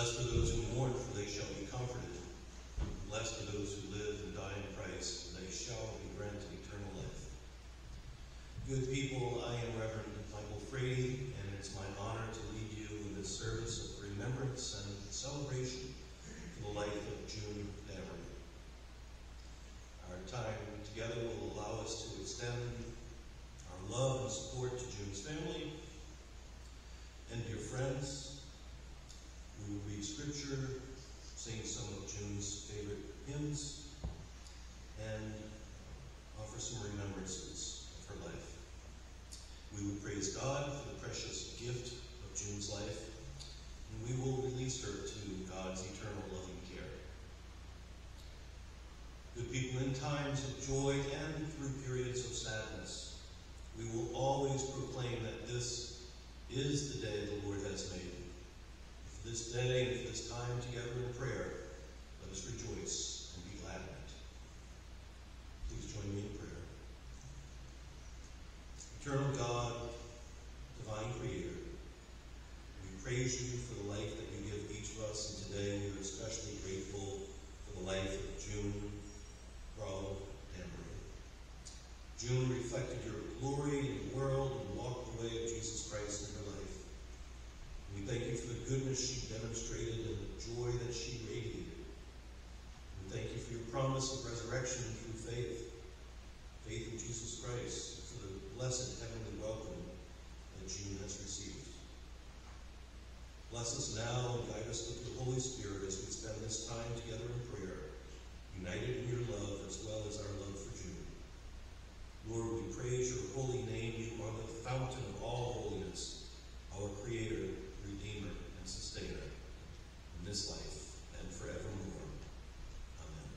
Blessed are those who mourn, for they shall be comforted. Blessed are those who live and die in Christ, for they shall be granted eternal life. Good people, I am Reverend Michael Frady, and it's my honor to lead you in this service of remembrance and celebration for the life of June Damery. Our time together will allow us to extend our love and support to June's family and dear friends. We will read scripture, sing some of June's favorite hymns, and offer some remembrances of her life. We will praise God for the precious gift of June's life, and we will release her to God's eternal loving care. Good people, in times of joy and through periods of sadness, we will always proclaim that this is the day the Lord has made. For this day and for this time together in prayer, let us rejoice and be glad in it. Please join me in prayer. Eternal God, divine Creator, we praise you for the life that you give each of us, and today we are especially grateful for the life of June Damery. June reflected your glory in the world and walked the way of Jesus Christ in her life. We thank you for the goodness she demonstrated and the joy that she radiated. We thank you for your promise of resurrection through faith in Jesus Christ, and for the blessed heavenly welcome that June has received. Bless us now and guide us with the Holy Spirit as we spend this time together in prayer, united in your love as well as our love for June. Lord, we praise your holy name. You are the fountain of all holiness, our Creator, Redeemer, and Sustainer, in this life and forevermore. Amen.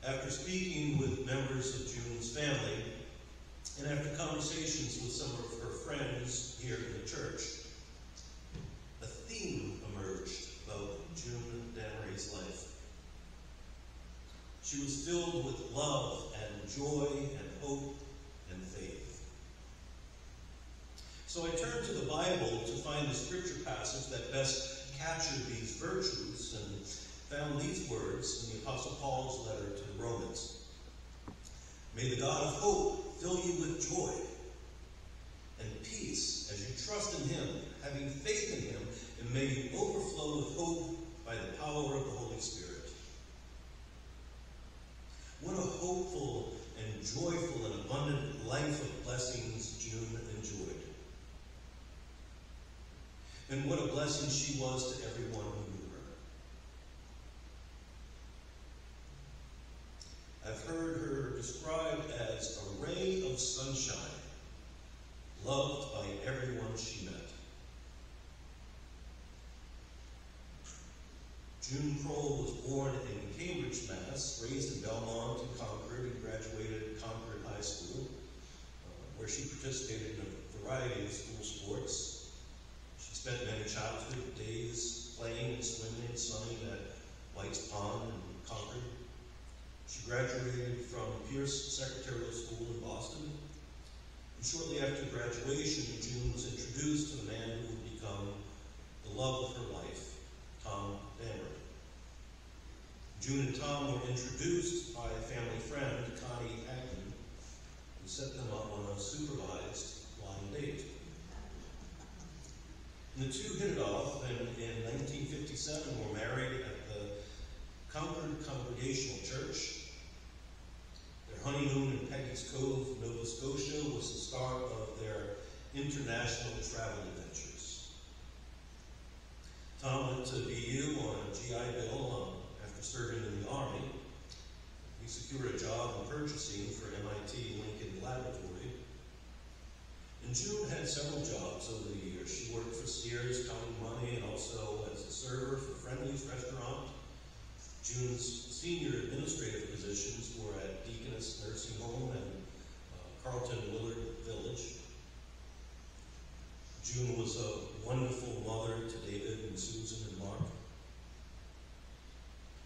After speaking with members of June's family, and after conversations with some of her friends here in the church, a theme emerged about June Danneray's life. She was filled with love and joy and hope and faith. So I turned to the Bible to find the scripture passage that best captured these virtues and found these words in the Apostle Paul's letter to the Romans. May the God of hope fill you with joy and peace as you trust in him, having faith in him, and may you overflow with hope by the power of the Holy Spirit. What a hopeful and joyful and abundant life of blessings June enjoyed. And what a blessing she was to everyone who knew her. I've heard her described as a ray of sunshine, loved by everyone she met. June Kroll was born in Cambridge, Mass., raised in Belmont and Concord, and graduated Concord High School, where she participated in a variety of school sports. She spent many childhood days playing and swimming and sunning at White's Pond in Concord. She graduated from Pierce Secretarial School in Boston. And shortly after graduation, June was introduced to the man who would become the love of her life, Tom Danneray. June and Tom were introduced by a family friend, Connie Hackman, who set them up on a supervised blind date. And the two hit it off, and in 1957 were married at the Concord Congregational Church. Their honeymoon in Peggy's Cove, Nova Scotia, was the start of their international travel adventures. Tom went to BU on a GI Bill after serving in the Army. He secured a job in purchasing for MIT Lincoln Laboratory. And June had several jobs over the years. She worked for Sears, counting money, and also as a server for Friendly's restaurant. June's senior administrative positions were at Deaconess Nursing Home and Carlton Willard Village. June was a wonderful mother to David and Susan and Mark.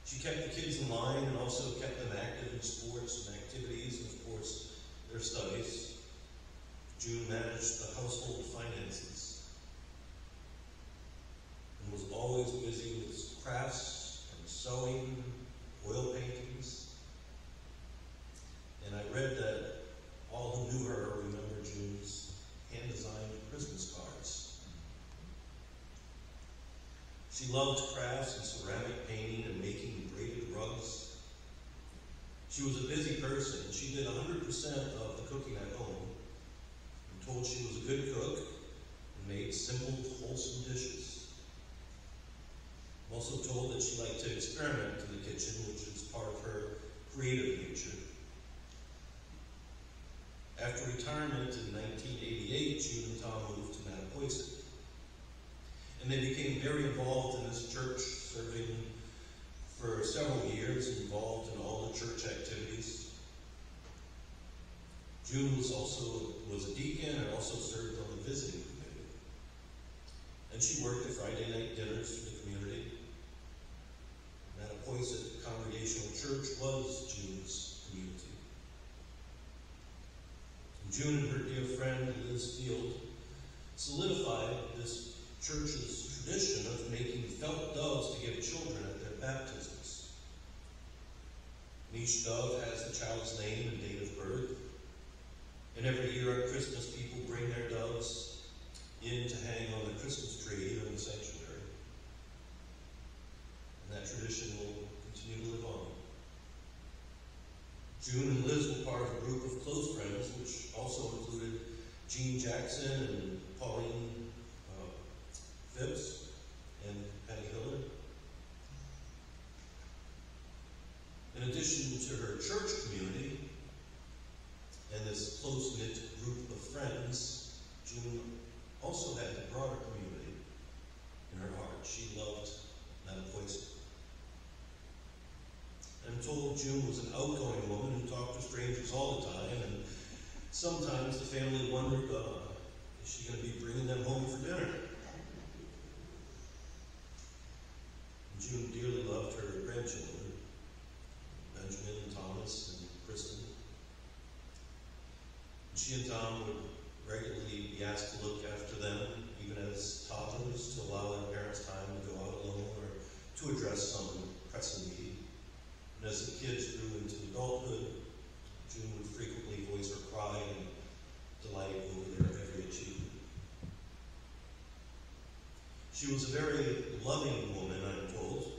She kept the kids in line and also kept them active in sports and activities and, of course, their studies. June managed the household finances and was always busy with crafts and sewing, oil paintings. And I read that all who knew her remember June's hand-designed Christmas cards. She loved crafts and ceramic painting and making braided rugs. She was a busy person. She did 100% of the cooking at home. I'm told she was a good cook and made simple, wholesome dishes. I'm also told that she liked to experiment in the kitchen, which is part of her creative nature. After retirement in 1988, June and Tom moved to Mattapoisett. And they became very involved in this church, serving for several years, involved in all the church activities. June was a deacon and also served on the visiting committee. And she worked at Friday night dinners for the community. Mattapoisett Congregational Church was June's community. And June and her dear friend Liz Field solidified this church's tradition of making felt doves to give children at their baptisms. And each dove has the child's name and date of birth. And every year at Christmas, people bring their doves in to hang on the Christmas tree here in the sanctuary. And that tradition will continue to live on. June and Liz were part of a group of close friends, which also included Jean Jackson and Pauline Phipps and Penny Hillard. In addition to her church community and this close-knit group of friends, June also had the broader community in her heart. She loved Mattapoisett. I'm told told, June was an outgoing woman who talked to strangers all the time, and sometimes the family wondered, is she going to be bringing them home for dinner? June dearly loved her grandchildren, Benjamin and Thomas and Kristen. And she and Tom would regularly be asked to look after them, even as toddlers, to allow their parents time to go out alone or to address some pressing need. And as the kids grew into adulthood, June would frequently voice her pride and delight over their every achievement. She was a very loving woman, I'm told.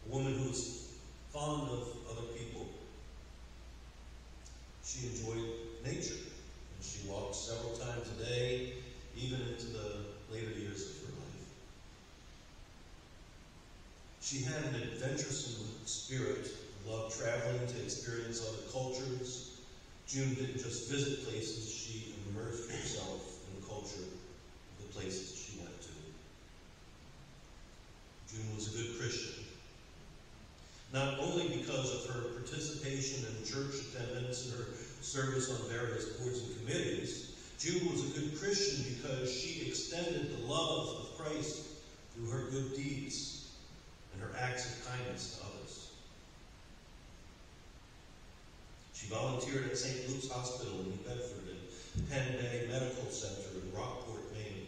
A woman who was fond of other people. She enjoyed nature, and she walked several times a day, even into the later years of her life. She had an adventuresome spirit, loved traveling to experience other cultures. June didn't just visit places, she immersed herself in the culture of the places she went to. June was a good Christian, not only because of her participation in church attendance and her service on various boards and committees. June was a good Christian because she extended the love of Christ through her good deeds and her acts of kindness to others. She volunteered at St. Luke's Hospital in New Bedford and Penn Bay Medical Center in Rockport, Maine.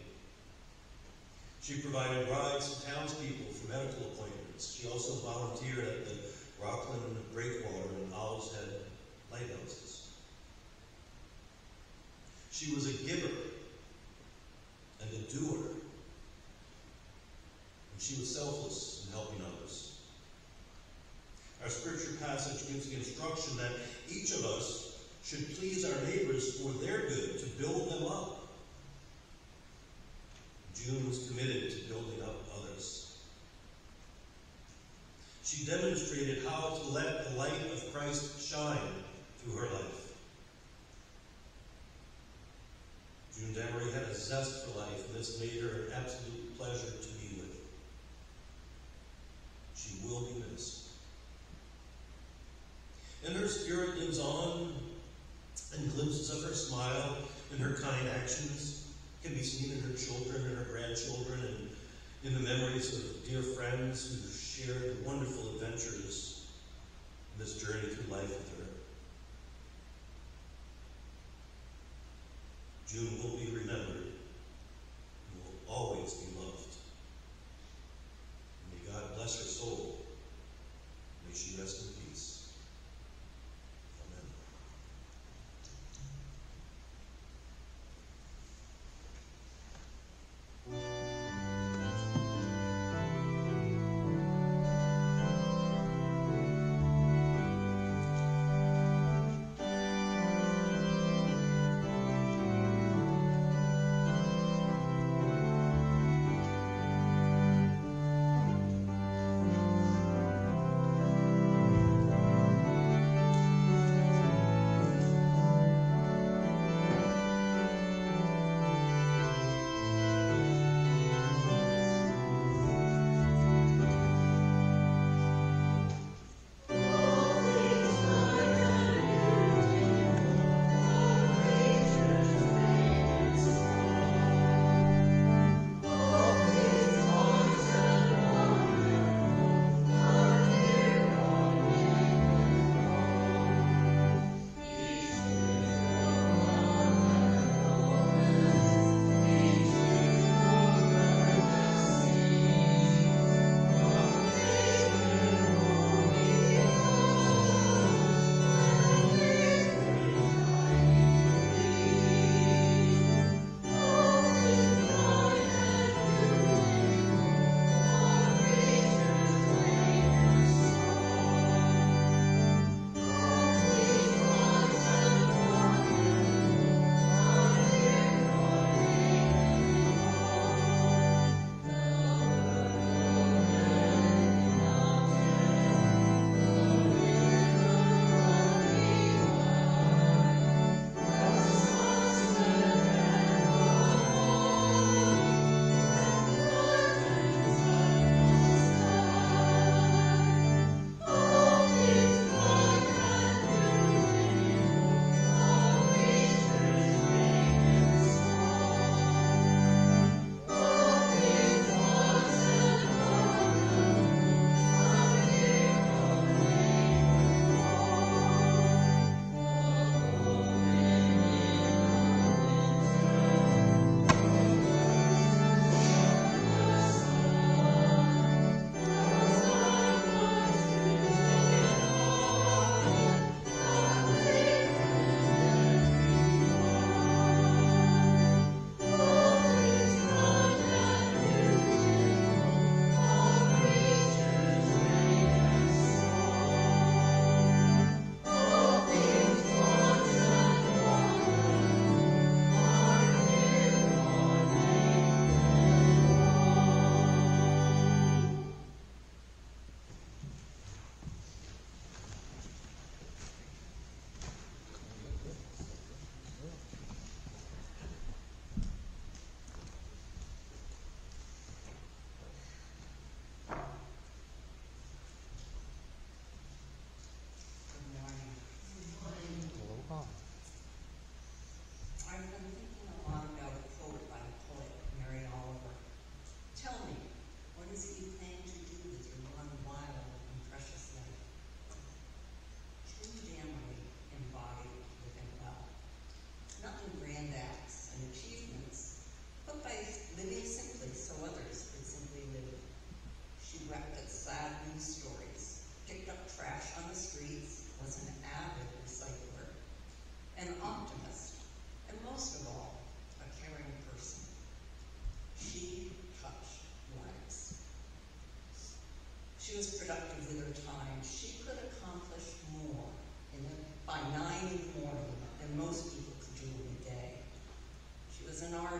She provided rides to townspeople for medical appointments. She also volunteered at the Rockland Breakwater and Owl's Head lighthouses. She was a giver and a doer, and she was selfless in helping others. Our scripture passage gives the instruction that each of us should please our neighbors for their good, to build them up. June was committed to building up others. She demonstrated how to let the light of Christ shine through her life. June Demery had a zest for life, and this made her an absolute pleasure to be with. She will be missed. And her spirit lives on, and glimpses of her smile and her kind actions can be seen in her children and her grandchildren, and in the memories of dear friends who shared wonderful adventures in this journey through life with her. June will be remembered and will always be loved. May God bless her soul. May she rest in peace. Amen.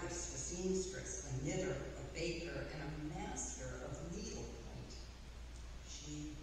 artist, a seamstress, a knitter, a baker, and a master of needlepoint. She